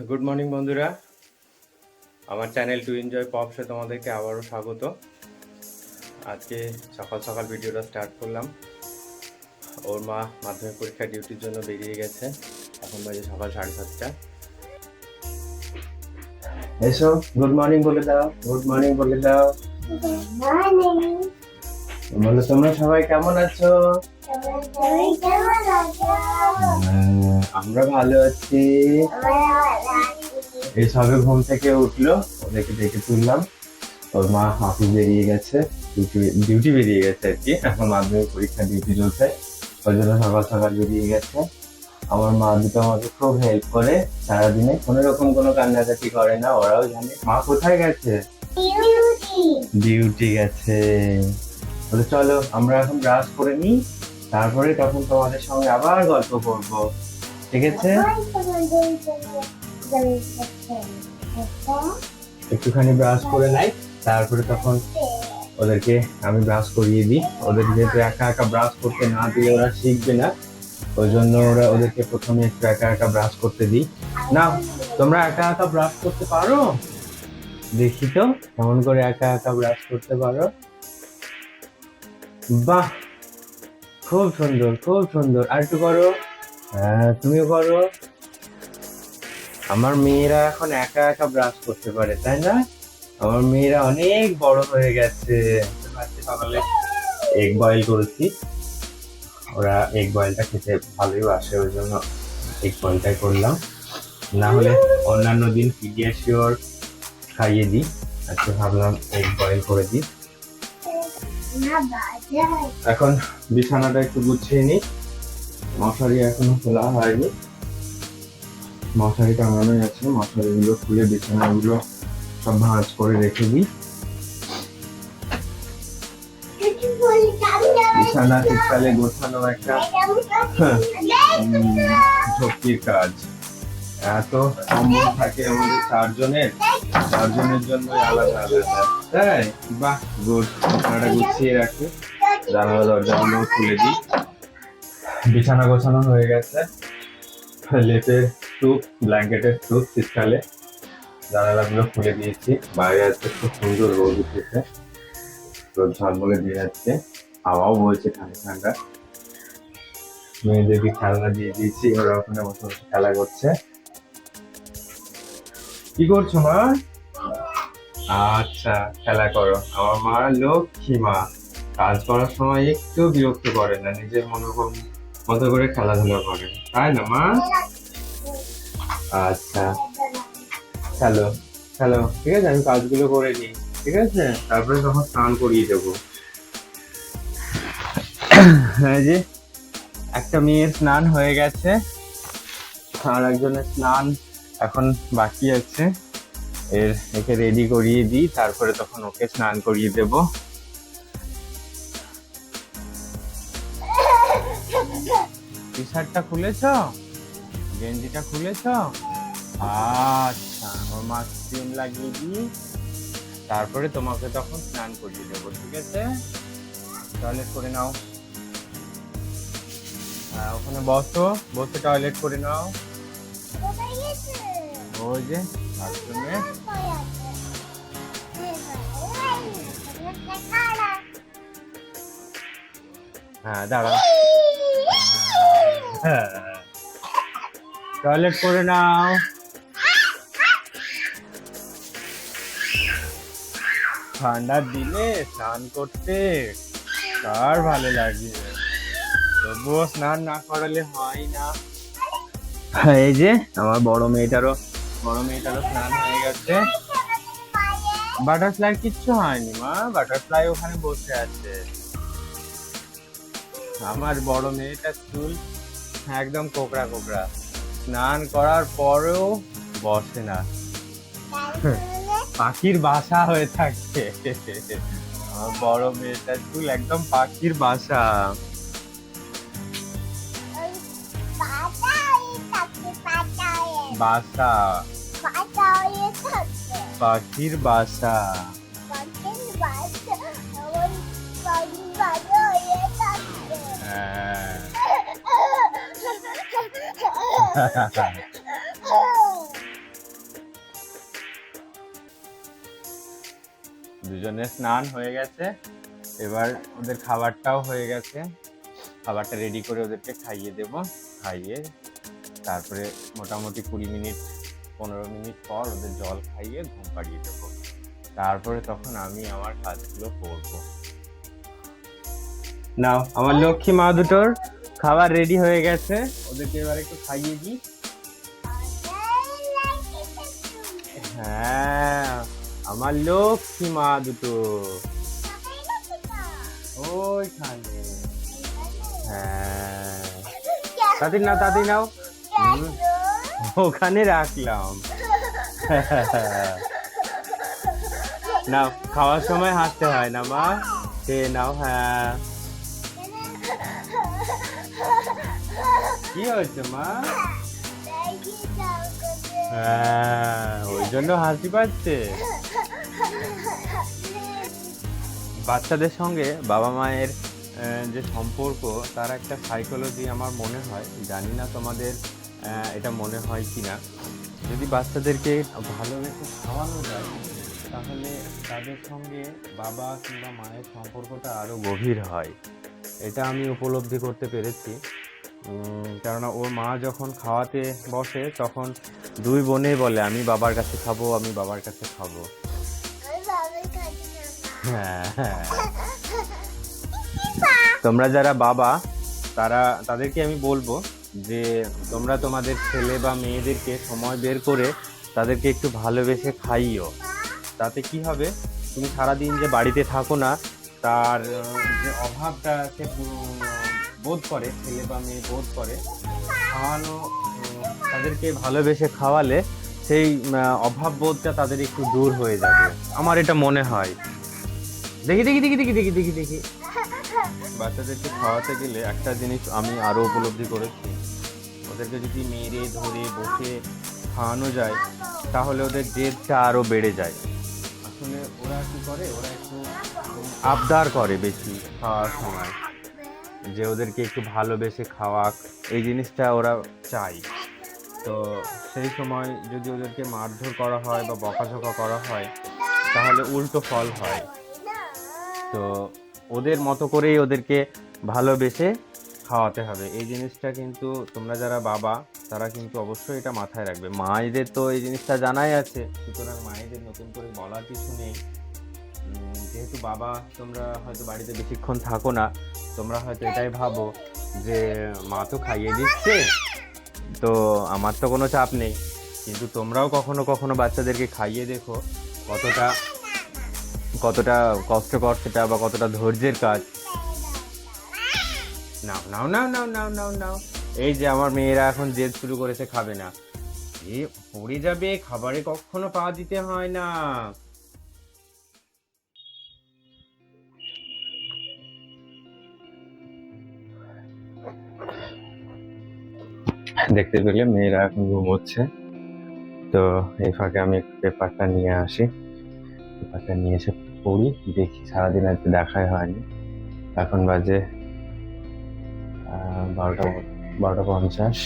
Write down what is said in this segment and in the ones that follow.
Good morning বন্ধুরা, আমার channel to enjoy পপসে তোমাদেরকে আবারও স্বাগত। আজকে সকাল সকাল ভিডিওটা স্টার্ট করলাম। ওর মা মাধ্যমিক পরীক্ষা ডিউটির জন্য বেরিয়ে গেছে। এখন বাজে সকাল 7:30। এসো, গুড মর্নিং বলে দাও, গুড মর্নিং বলে দাও। বলো তোমরা সবাই কেমন আছো? আমরা ভালো আছি। এই সবে ঘুম থেকে উঠলো, ওদেরকে ডেকে তুললাম। ওর মা অফিস বেরিয়ে গেছে, ডিউটি বেরিয়ে গেছে আর কি। এখন মাধ্যমিক পরীক্ষা ডিউটি চলছে, ওই জন্য সকাল সকাল বেরিয়ে গেছে। আমার মা দুটো আমাকে খুব হেল্প করে সারাদিনে, কোনো রকম কোনো কান্নাকাটি করে না। ওরাও জানে মা কোথায় গেছে, ডিউটি গেছে। বলে চলো আমরা এখন ব্রাশ করে নিই, তারপরে তখন তোমাদের সঙ্গে আবার গল্প করবো, ঠিক আছে? একটুখানি ব্রাশ করে নাই, তারপরে তখন ওদেরকে আমি ব্রাশ করিয়ে দিই। ওদের যেহেতু একা একা ব্রাশ করতে না দিলে ওরা শিখবে না, ওই জন্য ওদেরকে প্রথমে একটু একা একা ব্রাশ করতে দিই। না, তোমরা একা একা ব্রাশ করতে পারো? দেখি তো কেমন করে একা একা ব্রাশ করতে পারো। বাহ, খুব সুন্দর, খুব সুন্দর। আর একটু করো। হ্যাঁ, তুমিও করো। আমার মেয়েরা এখন একা একা ব্রাশ করতে পারে, তাই না? আমার মেয়েরা অনেক বড় হয়ে গেছে। সকালে এগ বয়েল করেছি, ওরা এগ বয়েলটা খেতে ভালোই বাসে, ওই জন্য এগ বয়েলটাই করলাম। না হলে অন্যান্য দিন পিডিয়াশিওর খাইয়ে দিই, আজকে ভাবলাম এগ বয়েল করে দিই। এখন বিছানাটা একটু গুছিয়ে নিই, মশারি এখনো খোলা হয়নি, মশারি টাঙানোই আছে। মশারিগুলো খুলে বিছানাগুলো সব ভাঁজ করে রেখে দিই। বিছানা শীতকালে গোছানো একটা ঝক্কির কাজ। এত কম্বল থাকে আমাদের চারজনের জন্য আলাদা আলাদা, তাই? বাহ, গুড। বিছানাটা গুছিয়ে রাখি, জানালা দরজাগুলো খুলে দিই। বিছানা গোছানো হয়ে গেছে। লেপের টুপ, ব্ল্যাঙ্কেটের টুপ শীতকালে, জানালাগুলো খুলে দিয়েছি। বাইরে আজকে খুব সুন্দর রোদ উঠেছে, রোদ ঝলমলে দিয়ে যাচ্ছে, হাওয়াও বলছে ঠান্ডা ঠান্ডা। মেয়েদেরকে খেলনা দিয়ে দিয়েছি, ওরা ওখানে বসে বসে খেলা করছে। কি করছো মা? আচ্ছা, খেলা করো। আমার মা লক্ষ্মী মা, কাজ করার সময় একটু বিরক্ত করে না, নিজের মতো করে খেলাধুলা করে, তাই না মা? আচ্ছা, খেলো খেলো, ঠিক আছে? আমি কাজগুলো করে নিই, ঠিক আছে? তারপরে তখন স্নান করিয়ে দেবো। এই যে একটা মেয়ের স্নান হয়ে গেছে, আর একজনের স্নান এখন বাকি আছে। একে রেডি করিয়ে দিই, তারপরে তখন ওকে স্নান করিয়ে দেব। টি শার্টটা খুলেছ, গেঞ্জিটা খুলেছ? আচ্ছা, ওর মা ক্রিম লাগিয়ে দিই, তারপরে তোমাকে তখন স্নান করিয়ে দেবো, ঠিক আছে? টয়লেট করে নাও। ওখানে বসো, বসে টয়লেট করে নাও। ওই যে বাথরুমে। হ্যাঁ, দাঁড়াও। টয়লেট করে নাও। ঠান্ডার দিনে স্নান করতে কার ভালো লাগে, তবুও স্নান না করালে হয় না। এই যে আমার বড় মেয়েটারও স্নান হয়ে গেছে। বাটারফ্লাই কিচ্ছু হয়নি মা, বাটারফ্লাই ওখানে বসে আছে। আমার বড় মেয়েটার চুল একদম কোকড়া কোকড়া, স্নান করার পরেও বসে না, পাখির বাসা হয়ে থাকে। আমার বড় মেয়েটার চুল একদম পাখির বাসা। বাসা, পাখির বাসা। দুজনের স্নান হয়ে গেছে, এবার ওদের খাবারটাও হয়ে গেছে। খাবারটা রেডি করে ওদেরকে খাইয়ে দেব, খাইয়ে তারপরে মোটামুটি 20 মিনিট 15 মিনিট পর ওদের জল খাইয়ে ঘুম পাড়িয়ে দেবো। তারপরে তখন আমি আমার কাজগুলো করবো। নাও, আমার লক্ষ্মী মা দুটোর খাবার রেডি হয়ে গেছে, ওদেরকে এবার একটু খাইয়ে দিই। হ্যাঁ, আমার লক্ষ্মী মা দুটো ওইখানে। হ্যাঁ, তাড়াতাড়ি নাও, তাড়াতাড়ি নাও। ওখানে রাখলাম। নাও, খাওয়ার সময় হাসতে হয় না মা, খেয়ে নাও। হ্যাঁ, কি হয়েছে মা? হ্যাঁ, ওই জন্য হাসি পাচ্ছে। বাচ্চাদের সঙ্গে বাবা মায়ের যে সম্পর্ক, তার একটা সাইকোলজি আমার মনে হয়, জানি না তোমাদের এটা মনে হয় কি না। যদি বাচ্চাদেরকে ভালোবেসে খাওয়ানো যায়, তাহলে তাদের সঙ্গে বাবা কিংবা মায়ের সম্পর্কটা আরও গভীর হয়। এটা আমি উপলব্ধি করতে পেরেছি। কেননা ওর মা যখন খাওয়াতে বসে, তখন দুই বোনে বলে আমি বাবার কাছে খাবো, আমি বাবার কাছে খাবো। হ্যাঁ, তোমরা যারা বাবা, তাদেরকে আমি বলবো যে তোমরা তোমাদের ছেলে বা মেয়েদেরকে সময় বের করে তাদেরকে একটু ভালোবেসে খাইও। তাতে কি হবে, তুমি সারাদিন যে বাড়িতে থাকো না, তার যে অভাবটা সে বোধ করে, ছেলে বা মেয়ে বোধ করে, খাওয়ানো, তাদেরকে ভালোবেসে খাওয়ালে সেই অভাব বোধটা তাদের একটু দূর হয়ে যাবে, আমার এটা মনে হয়। দেখি দেখি দেখি দেখি দেখি দেখি দেখি বাচ্চাদেরকে খাওয়াতে গেলে একটা জিনিস আমি আরো উপলব্ধি করেছি, ওদেরকে যদি মেরে ধরে বসে খাওয়ানো যায়, তাহলে ওদের জেদটা আরো বেড়ে যায়। আসলে ওরা কি করে, ওরা একটু আবদার করে বেশি খাওয়ার সময়, যে ওদেরকে একটু ভালোবেসে খাওয়াক, এই জিনিসটা ওরা চায়। তো সেই সময় যদি ওদেরকে মারধর করা হয় বা বকাঝকা করা হয়, তাহলে উল্টো ফল হয়। তো ওদের মতো করেই ওদেরকে ভালোবেসে খাওয়াতে হবে। এই জিনিসটা কিন্তু তোমরা যারা বাবা, তারা কিন্তু অবশ্যই এটা মাথায় রাখবে। মায়েদের তো এই জিনিসটা জানাই আছে, সুতরাং মায়েদের নতুন করে বলার কিছু নেই। যেহেতু বাবা, তোমরা হয়তো বাড়িতে বেশিক্ষণ থাকো না, তোমরা হয়তো এটাই ভাবো যে মা তো খাইয়ে দিচ্ছে, তো আমার তো কোনো চাপ নেই। কিন্তু তোমরাও কখনো কখনো বাচ্চাদেরকে খাইয়ে দেখো কতটা কষ্টকর সেটা, বা কতটা ধৈর্যের কাজ। নাও নাও নাও নাও নাও নাও নাও। এই যে আমার মেয়েরা এখন জেদ শুরু করেছে, খাবে না। এ পড়ে যাবে, খাবারে কখনো পা দিতে হয় না। দেখতে পেলে মেয়েরা এখন ঘুমোচ্ছে, তো এই ফাঁকে আমি পেপারটা নিয়ে আসি, পেপারটা নিয়ে এসে পড়ি, দেখি। সারাদিন আজকে দেখাই হয়নি। এখন বাজে 12:50।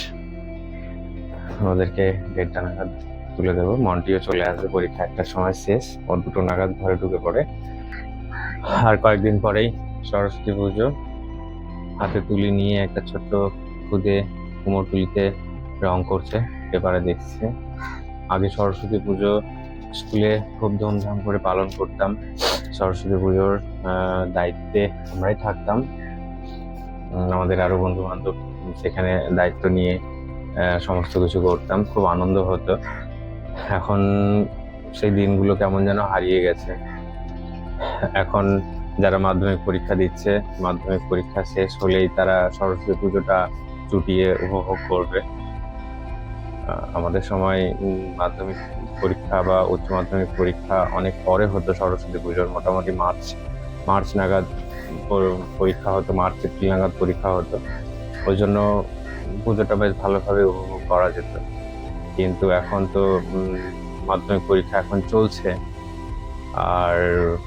ওদেরকে 1:30 নাগাদ তুলে দেবো। মন্টিও চলে আসবে, পরীক্ষা 1টার সময় শেষ, ও 2টো নাগাদ ঘরে ঢুকে পড়ে। আর কয়েকদিন পরেই সরস্বতী পুজো। হাতে তুলি নিয়ে একটা ছোট্ট খুদে কুমোরটুলিতে রং করছে, পেপারে দেখছে। আগে সরস্বতী পুজো স্কুলে খুব ধুমধাম করে পালন করতাম। সরস্বতী পুজোর দায়িত্বে আমরাই থাকতাম, আমাদের আরো বন্ধু বান্ধব সেখানে দায়িত্ব নিয়ে সমস্ত কিছু করতাম, খুব আনন্দ হতো। এখন সেই দিনগুলো কেমন যেন হারিয়ে গেছে। এখন যারা মাধ্যমিক পরীক্ষা দিচ্ছে, মাধ্যমিক পরীক্ষা শেষ হলেই তারা সরস্বতী পুজোটা চুটিয়ে উপভোগ করবে। আমাদের সময় মাধ্যমিক পরীক্ষা বা উচ্চ মাধ্যমিক পরীক্ষা অনেক পরে হতো। সরস্বতী পুজোর মোটামুটি মার্চ নাগাদ পরীক্ষা হতো, মার্চ এপ্রিল নাগাদ পরীক্ষা হতো। ওই জন্য পুজোটা বেশ ভালোভাবে উপভোগ করা যেত। কিন্তু এখন তো মাধ্যমিক পরীক্ষা এখন চলছে, আর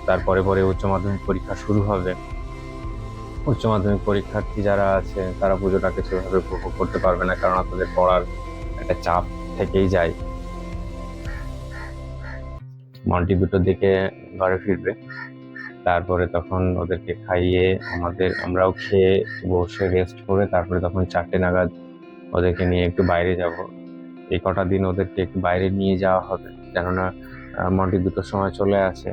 তারপরে পরে উচ্চ মাধ্যমিক পরীক্ষা শুরু হবে। উচ্চ মাধ্যমিক পরীক্ষার্থী যারা আছে, তারা পুজোটাকে সেভাবে উপভোগ করতে পারবে না, কারণ তাদের পড়ার একটা চাপ থেকেই যায়। মন্টি 2টোর দিকে ঘরে ফিরবে। তারপরে তখন ওদেরকে খাইয়ে আমরাও খেয়ে বসে রেস্ট করে তারপরে তখন 4টে নাগাদ ওদেরকে নিয়ে একটু বাইরে যাব। এই কটা দিন ওদেরকে একটু বাইরে নিয়ে যাওয়া হবে, কেননা মন্টি 2টোর সময় চলে আসে।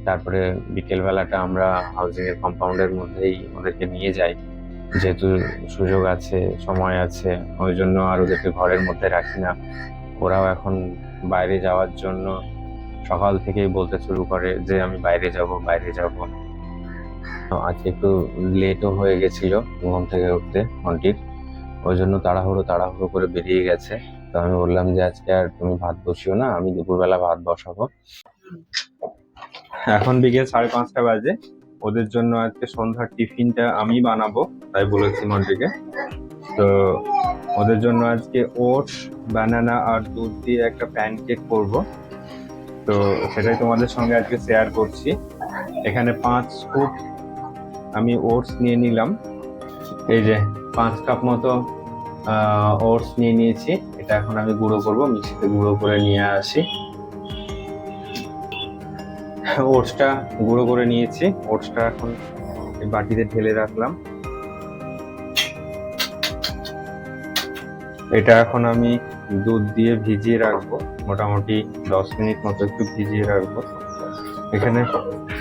তারপরে বিকেল বেলাটা আমরা হাউজিং এর কম্পাউন্ডের মধ্যেই ওদেরকে নিয়ে যাই, যেহেতু সুযোগ আছে, সময় আছে, ওই জন্য আর ওদেরকে ঘরের মধ্যে রাখি না। ওরাও এখন বাইরে যাওয়ার জন্য সকাল থেকেই বলতে শুরু করে যে আমি বাইরে যাব, বাইরে যাব। আজকে একটু লেটও হয়ে গেছিল ঘুম থেকে উঠতে মন্টির, ওই জন্য তাড়াহুড়ো তাড়াহুড়ো করে বেরিয়ে গেছে। তো আমি বললাম যে আজকে আর তুমি ভাত বসিও না, আমি দুপুরবেলা ভাত বসাবো। এখন বিকেল 5:30 বাজে। ওদের জন্য আজকে সন্ধ্যার টিফিনটা আমি বানাবো, তাই বলেছি মন্টিকে। তো ওদের জন্য আজকে ওটস, বানানা আর দুধ দিয়ে একটা প্যানকেক করব। তো সেটাই তোমাদের সঙ্গে আজকে শেয়ার করছি। এখানে 5 স্কুপ আমি ওটস নিয়ে নিলাম। এই যে 5 কাপ মতো ওটস নিয়ে নিয়েছি। এটা এখন আমি গুঁড়ো করব, মিক্সিতে গুঁড়ো করে নিয়ে আসি। ওটসটা গুঁড়ো করে নিয়েছি, ওটসটা এখন বাটিতে ঢেলে রাখলাম। এটা এখন আমি দুধ দিয়ে ভিজিয়ে রাখবো, মোটামুটি 10 মিনিট মতো একটু ভিজিয়ে রাখবো। এখানে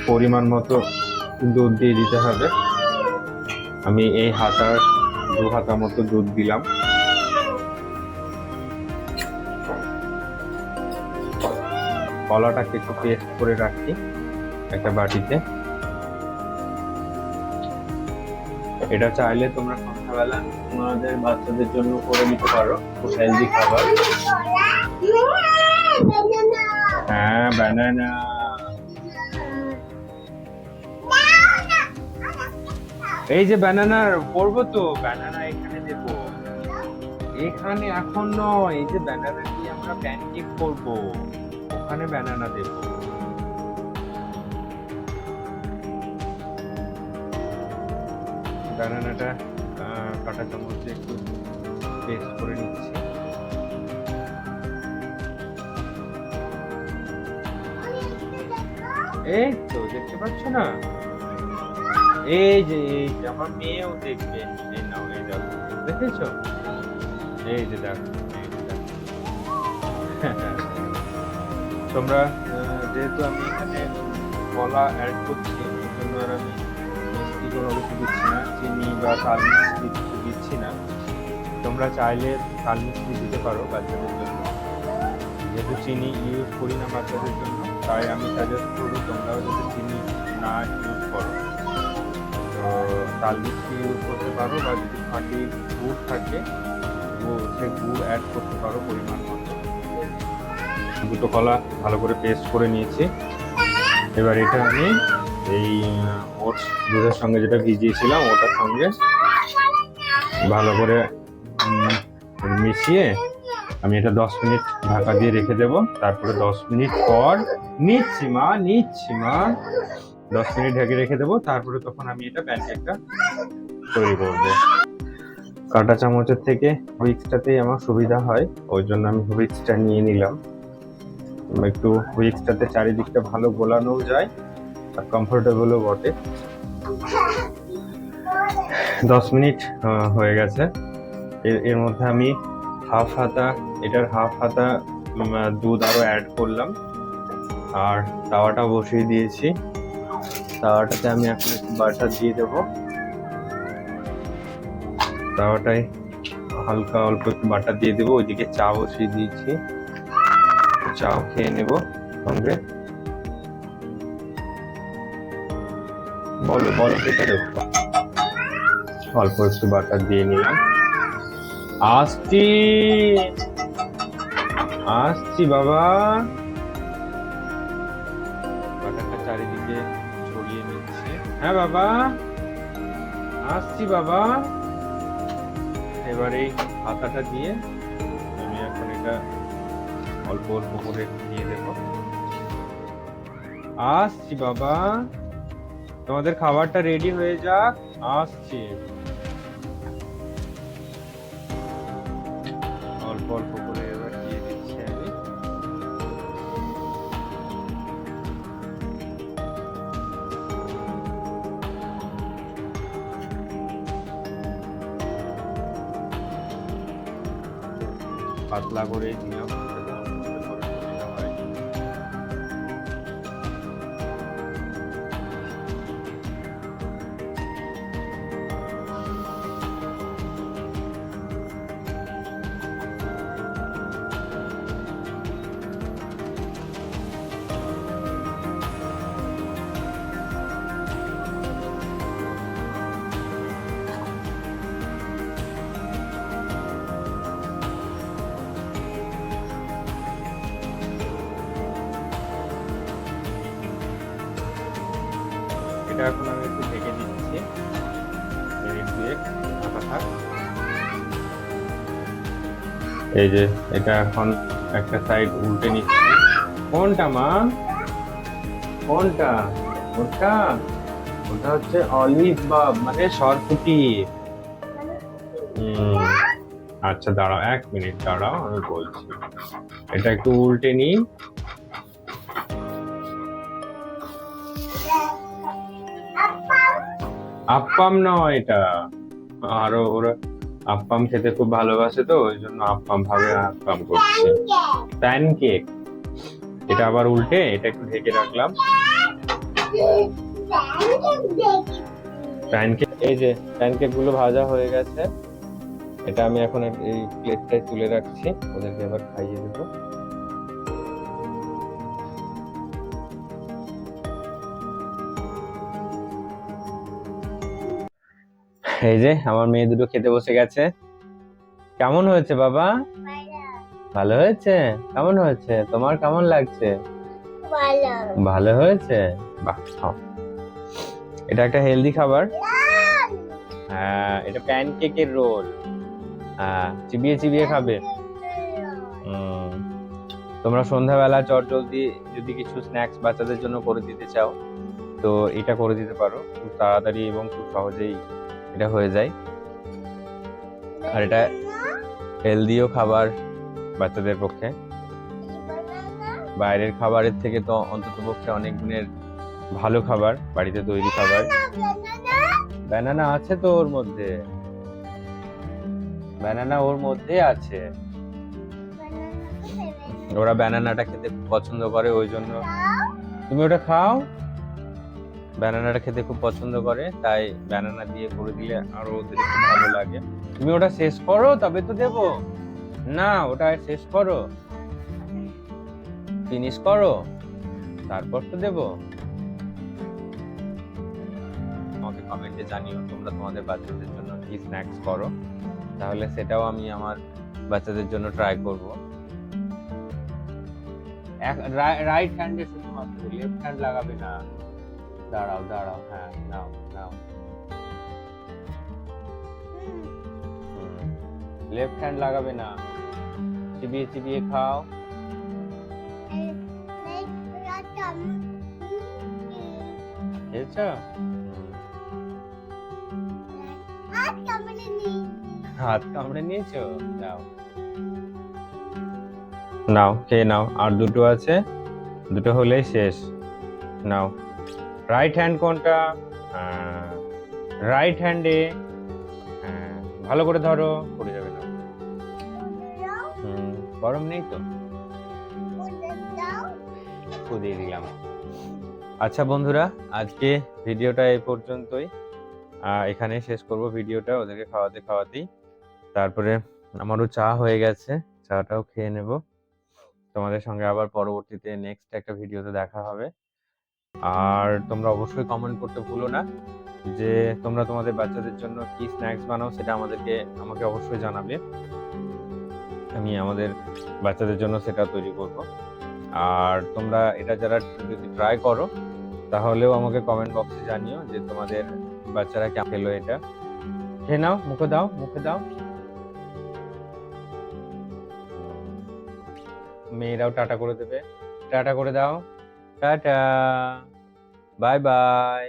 পরিমাণ মতো দুধ দিয়ে দিতে হবে। আমি এই 2 হাতা মতো দুধ দিলাম। কলাটাকে একটু পেস্ট করে রাখি একটা বাটিতে। এটা চাইলে তোমরা সন্ধ্যাবেলা তোমাদের বাচ্চাদের জন্য করে নিতে পারো, খুব হেলদি খাবার। হ্যাঁ, ব্যানানা। এই যে ব্যানানা করবো, তো ব্যানানা এখানে দেবো, এখানে এখন নয়। এই যে ব্যানানা দিয়ে আমরা প্যানকেক করবো, ওখানে ব্যানানা দেবো। ব্যানানাটা কাঁটা চামচ একটু পেস্ট করে নিচ্ছি। এই তো দেখতে পাচ্ছ না, এই যে আমার মেয়েও দেখবে। এই নাও, এই দেখো, দেখেছো? এই যে দেখো, তোমরা যেহেতু আমি এখানে কলা অ্যাড করছি, ওই জন্য আর আমি মিষ্টি কোনো কিছু দিচ্ছি না, চিনি বা তাল মিষ্টি কিছু দিচ্ছি না। তোমরা চাইলে তাল মিষ্টি দিতে পারো বাচ্চাদের জন্য, যেহেতু চিনি ইউজ করি না বাচ্চাদের জন্য, তাই আমি সাজেস্ট করবো তোমরাও যদি চিনি না ইউজ করো তো তাল মিষ্টি ইউজ করতে পারো, বা যদি খাঁটি গুড় থাকে সে গুড় অ্যাড করতে পারো পরিমাণ মতো। 2টো কলা ভালো করে পেস্ট করে নিয়েছি। এবার এটা আমি এই ওটস দুধের সঙ্গে যেটা ভিজিয়েছিলাম ওটার সঙ্গে ভালো করে মিশিয়ে আমি এটা 10 মিনিট ঢাকা দিয়ে রেখে দেব। তারপরে 10 মিনিট পর নিচ্ছি মা 10 মিনিট ঢেকে রেখে দেবো। তারপরে তখন আমি এটা প্যানকেকটা তৈরি করব। কাঁটা চামচের থেকে হুইক্সটাতেই আমার সুবিধা হয়, ওই জন্য আমি হুইক্সটা নিয়ে নিলাম। একটু হুইক্সটাতে চারিদিকটা ভালো গোলানো যায় আর কমফোর্টেবলও বটে। 10 মিনিট হয়ে গেছে। এর মধ্যে আমি হাফ হাতা দুধ আরো অ্যাড করলাম, আর তাওয়াটা বসিয়ে দিয়েছি। তাওয়াটাতে আমি এখন একটু বাটার দিয়ে দেবো। তাওয়াটায় হালকা অল্প একটু বাটার দিয়ে দেবো। ওইদিকে চা বসিয়ে দিয়েছি, চাও খেয়ে নেবো সঙ্গে। বলো কেটে দেবো। অল্প একটু বাটার দিয়ে নিলাম। আসছি বাবা। বাটারটা চারিদিকে ছড়িয়ে নিচ্ছে। হ্যাঁ বাবা, আসছি বাবা। এবার এই হাতাটা দিয়ে আমি এখন এটা অল্প অল্প করে দিয়ে দেব। আসছি বাবা, তোমাদের খাবারটা রেডি হয়ে যাক, আসছি। অল্প অল্প করে এবার দিয়ে দিচ্ছি আমি। পাতলা করেই দিলাম যাতে অল্প করে করে সুবিধা হয়। এটা এখন আমি একটু ঢেকে দিচ্ছি, মিনিট 2 ঢাকা থাক। এই যে এটা এখন একটা সাইড উল্টে নিচ্ছি। কোনটা মা? কোনটা? ওটা ওটা হচ্ছে অলিভ বা মানে সরপুটি। আচ্ছা দাঁড়াও, 1 মিনিট দাঁড়াও, আমি বলছি। এটা একটু উল্টে নিই। আপ্পাম নয় এটা, আরো ওরা আপ্পাম খেতে খুব ভালোবাসে, তো ওই জন্য আপ্পাম ভাবে আপ্পাম করছে। প্যানকেক। এটা আবার উল্টে এটা একটু ঢেকে রাখলাম। প্যানকেক, এই যে প্যানকেক গুলো ভাজা হয়ে গেছে। এটা আমি এখন এই প্লেটটায় তুলে রাখছি, ওদেরকে এবার খাইয়ে দেবো। এই যে আমার মেয়ে দুটো খেতে বসে গেছে। কেমন হয়েছে বাবা? ভালো হয়েছে? কেমন হয়েছে? তোমার কেমন লাগছে? ভালো হয়েছে? বাহ, খাও। এটা একটা হেলদি খাবার। হ্যাঁ, এটা প্যানকেকের রোল। হ্যাঁ, চিবিয়ে চিবিয়ে খাবে। তোমরা সন্ধ্যাবেলা চটজলদি যদি কিছু স্ন্যাক্স বাচ্চাদের জন্য করে দিতে চাও, তো এটা করে দিতে পারো, খুব তাড়াতাড়ি এবং খুব সহজেই এটা হয়ে যায়। আর এটা হেলদিও খাবার বাচ্চাদের পক্ষে। বাইরের খাবারের থেকে তো অন্ততপক্ষে অনেক গুণের ভালো খাবার, বাড়িতে তৈরি খাবার। ব্যানানা আছে তো ওর মধ্যে, ব্যানানা ওর মধ্যে আছে। ওরা ব্যানানাটা খেতে খুব পছন্দ করে, ওই জন্য তুমি ওটা খাও। ব্যানানাটা খেতে খুব পছন্দ করে, তাই ব্যানানা দিয়ে করে দিলে আরো ওদের একটু ভালো লাগে। তুমি ওটা শেষ করো তবে তো দেবো। না, ওটা শেষ করো, ফিনিশ করো, তারপর তো দেবো। আমাকে কমেন্টে জানিও তোমরা তোমাদের বাচ্চাদের জন্য কি স্ন্যাক্স করো, তাহলে সেটাও আমি আমার বাচ্চাদের জন্য ট্রাই করব। রাইট হ্যান্ডে শুধুমাত্র, লেফট হ্যান্ড লাগাবে না। দাঁড়াও দাঁড়াও, হ্যাঁ নাও নাও। লেফট হ্যান্ড লাগাবে না, চিবিয়ে চিবিয়ে খাও। খেয়েছো? হাত কামড়ে নিয়েছো? নাও নাও, খেয়ে নাও। আর দুটো আছে, দুটো হলেই শেষ। নাও। রাইট হ্যান্ড কোনটা? রাইট হ্যান্ডে। ভালো করে ধরো, পড়ে যাবে না। গরম নেই তো, দিয়ে দিলাম। আচ্ছা বন্ধুরা, আজকে ভিডিওটা এই পর্যন্তই। এখানে শেষ করব ভিডিওটা ওদেরকে খাওয়াতে খাওয়াতেই। তারপরে আমারও চা হয়ে গেছে, চাটাও খেয়ে নেব। তোমাদের সঙ্গে আবার পরবর্তীতে নেক্সট একটা ভিডিওতে দেখা হবে। আর তোমরা অবশ্যই কমেন্ট করতে ভুলো না যে তোমরা তোমাদের বাচ্চাদের জন্য কি স্ন্যাক্স বানাও, সেটা আমাকে অবশ্যই জানাবে। আমি আমাদের বাচ্চাদের জন্য সেটা তৈরি করব। আর তোমরা এটা যারা যদি ট্রাই করো, তাহলেও আমাকে কমেন্ট বক্সে জানিও যে তোমাদের বাচ্চারা কেমন খেলো এটা। খেয়ে নাও, মুখে দাও, মুখে দাও। মেয়েরাও টাটা করে দেবে, টাটা করে দাও, টাটা, বাই বাই।